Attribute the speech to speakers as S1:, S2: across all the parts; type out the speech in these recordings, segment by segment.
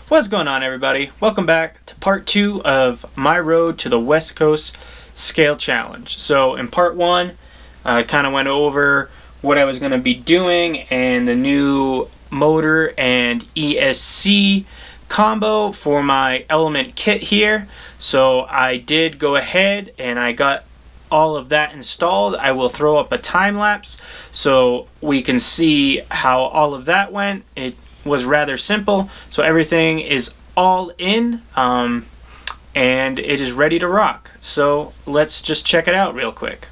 S1: What's going on, everybody? Welcome back to part 2 of my road to the West Coast Scale Challenge. So in part 1, I kind of went over what I was going to be doing and the new motor and ESC combo for my Element kit here. So I did go ahead and I got all of that installed. I will throw up a time lapse so we can see how all of that went. It was rather simple, so everything is all in and it is ready to rock. So let's just check it out real quick.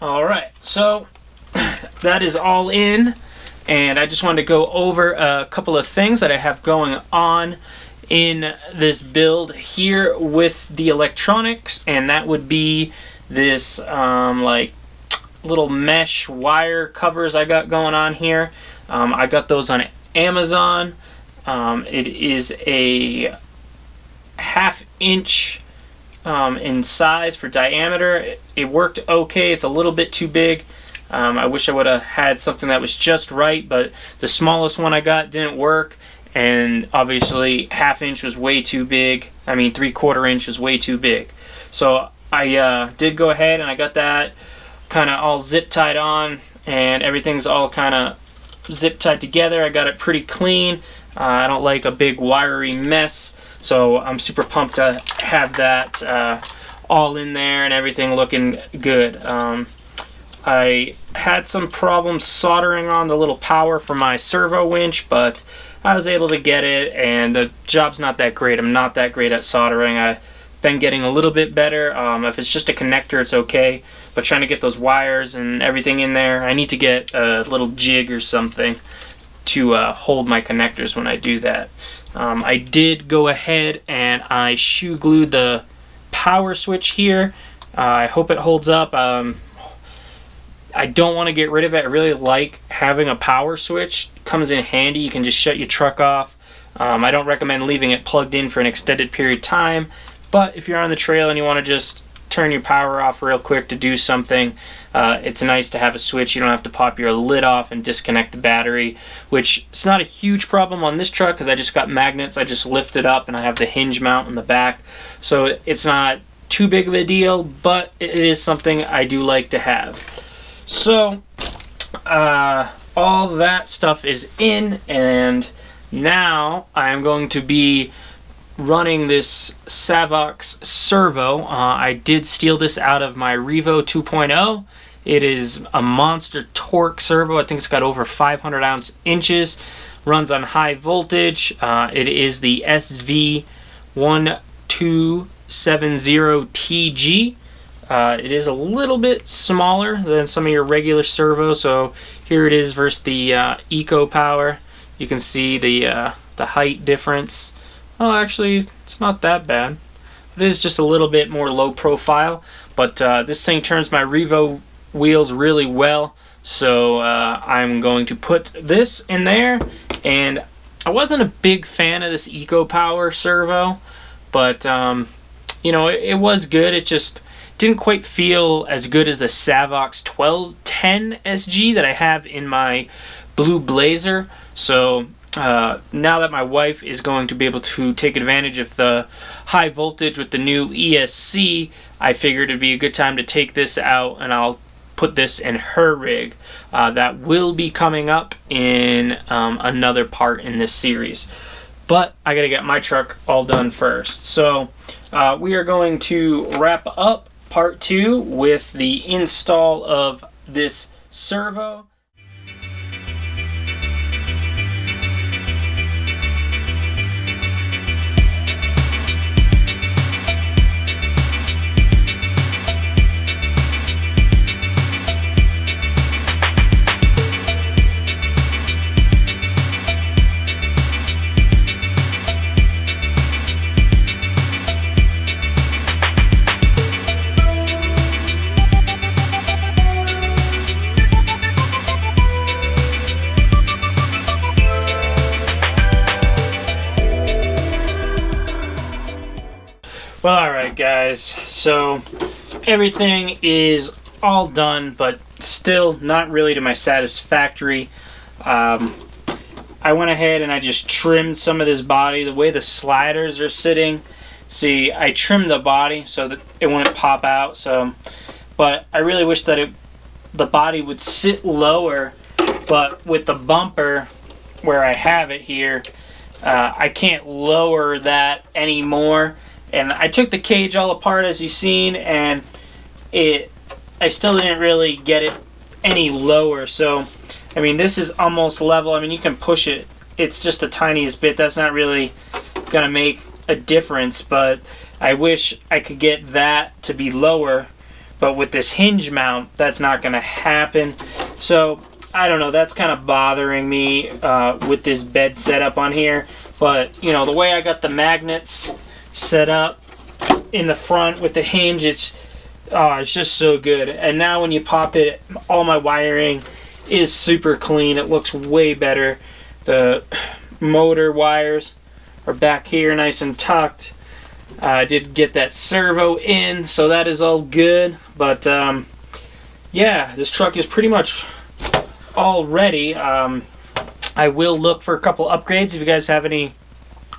S1: Alright, so that is all in, and I just wanted to go over a couple of things that I have going on in this build here with the electronics, and that would be this like little mesh wire covers I got going on here. I got those on Amazon. It is a 1/2 inch in size for diameter. It worked okay. It's a little bit too big. I wish I would have had something that was just right, but the smallest one I got didn't work, and obviously 1/2 inch was way too big. I mean 3/4 inch was way too big. So I did go ahead and I got that kind of all zip tied on, and everything's all kind of zip tied together. I got it pretty clean. I don't like a big wiry mess. So I'm super pumped to have that all in there and everything looking good. I had some problems soldering on the little power for my servo winch, but I was able to get it, and the job's not that great. I'm not that great at soldering. I've been getting a little bit better. If it's just a connector, it's okay, but trying to get those wires and everything in there, I need to get a little jig or something to hold my connectors when I do that. I did go ahead and I shoe glued the power switch here. I hope it holds up. I don't want to get rid of it. I really like having a power switch. It comes in handy. You can just shut your truck off. I don't recommend leaving it plugged in for an extended period of time, but if you're on the trail and you want to just turn your power off real quick to do something, it's nice to have a switch. You don't have to pop your lid off and disconnect the battery, which is not a huge problem on this truck because I just got magnets. I just lift it up and I have the hinge mount in the back, so it's not too big of a deal, but it is something I do like to have. So all that stuff is in, and now I am going to be running this Savox servo. I did steal this out of my Revo 2.0. It is a monster torque servo. I think it's got over 500 inches. runs on high voltage. It is the SV1270TG. It is a little bit smaller than some of your regular servos, so here it is versus the EcoPower. You can see the height difference. Oh, actually, it's not that bad. It is just a little bit more low profile, but this thing turns my Revo wheels really well, so I'm going to put this in there. And I wasn't a big fan of this EcoPower servo, but you know, it was good. It just didn't quite feel as good as the Savox 1210 SG that I have in my Blue Blazer. So now that my wife is going to be able to take advantage of the high voltage with the new ESC, I figured it'd be a good time to take this out, and I'll put this in her rig. That will be coming up in another part in this series. But I gotta get my truck all done first. So we are going to wrap up part 2 with the install of this servo. Well, alright guys, so everything is all done, but still not really to my satisfactory. I went ahead and I just trimmed some of this body, the way the sliders are sitting. See, I trimmed the body so that it wouldn't pop out, but I really wish that the body would sit lower, but with the bumper where I have it here, I can't lower that anymore. And I took the cage all apart, as you've seen, and I still didn't really get it any lower. So, I mean, this is almost level. I mean, you can push it. It's just the tiniest bit. That's not really going to make a difference, but I wish I could get that to be lower. But with this hinge mount, that's not going to happen. So, I don't know. That's kind of bothering me with this bed setup on here. But, you know, the way I got the magnets set up in the front with the hinge, it's just so good. And now when you pop it, all my wiring is super clean. It looks way better. The motor wires are back here nice and tucked. I did get that servo in, so that is all good. But yeah, this truck is pretty much all ready. I will look for a couple upgrades. If you guys have any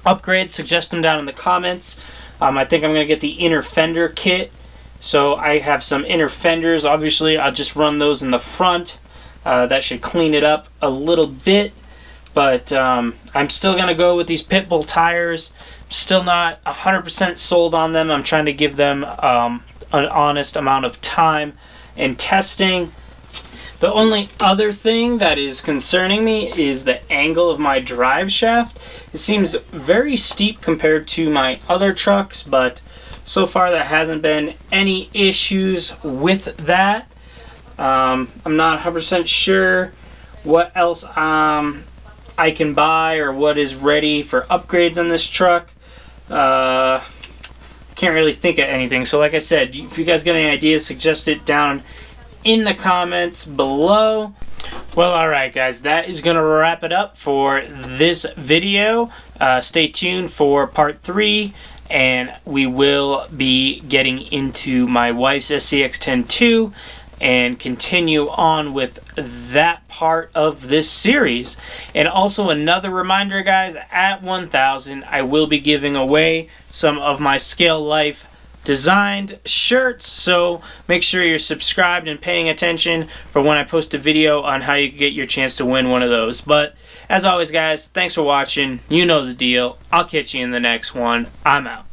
S1: upgrades, suggest them down in the comments. I think I'm going to get the inner fender kit. So I have some inner fenders. Obviously, I'll just run those in the front. That should clean it up a little bit. But I'm still going to go with these Pitbull tires. Still not 100% sold on them. I'm trying to give them an honest amount of time and testing. The only other thing that is concerning me is the angle of my drive shaft. It seems very steep compared to my other trucks, but so far there hasn't been any issues with that. I'm not 100% sure what else I can buy or what is ready for upgrades on this truck. Can't really think of anything. So like I said, if you guys got any ideas, suggest it down in the comments below. Well, alright guys, that is going to wrap it up for this video. Stay tuned for part 3, and we will be getting into my wife's SCX-10 and continue on with that part of this series. And also another reminder guys, at 1,000 I will be giving away some of my Scale Life designed shirts, so make sure you're subscribed and paying attention for when I post a video on how you get your chance to win one of those. But as always guys, thanks for watching. You know the deal. I'll catch you in the next one. I'm out.